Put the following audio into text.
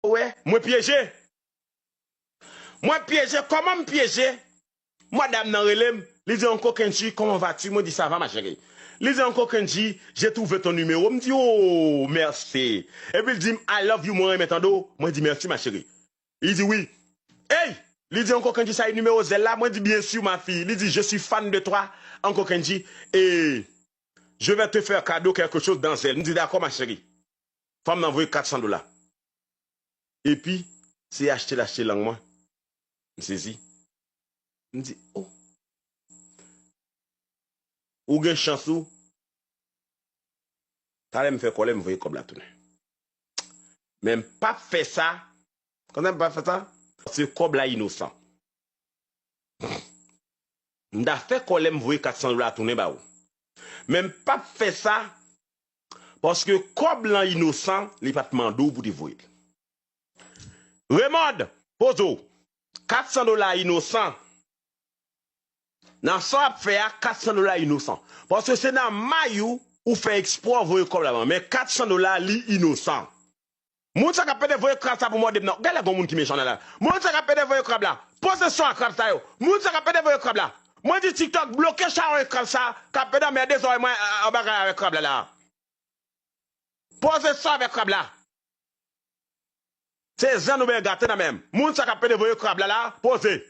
Ouais, moi piégé. Moi piégé, comment me piéger? Madame Nanrelem, lui dit encore Kenji, comment vas-tu? Moi dis ça va ma chérie. Lui dit encore Kenji, j'ai trouvé ton numéro. Me dit oh, merci. Et puis il dit I love you moi maintenant. Moi dis merci ma chérie. Il dit oui. Hey, lui dit encore Kenji ça numéro là. Moi dis bien sûr ma fille. Il dit je suis fan de toi encore Kenji et je vais te faire cadeau quelque chose dans elle. Me dit d'accord ma chérie. Femme m'envoie $400. Et puis c'est acheter langue moi. Me saisi. Me dit oh. Ou gen chance ou, t'allais me faire coller, me voyer comme la tourne. Même pas fait ça, quand même pas fait ça, c'est comme la innocent. M'da fait coller, me voyer $400 tourner ba ou. Même pas fait ça, parce que comme la innocent, les pas demandé pour te voyer. Raymond, poso, $400 innocent. Dans ça, fait $400 innocent. Parce que c'est dans Mayou ou fait exploit voyer comme là, mais $400 li innocent. Moun sa ka pede voye krab ça pour moi de non. Gala gon moun qui méchant là. Moun sa ka pede voye krab là. Possession krab ça yo. Moun sa ka pede voye krab là. Moi dit TikTok bloqué char krab ça, ka pede mais des oreilles moi en bagarre avec krab là. Possession avec krab là. C'est zan ou ben gâté là même. Moun sa ka pede voye krab là, posez.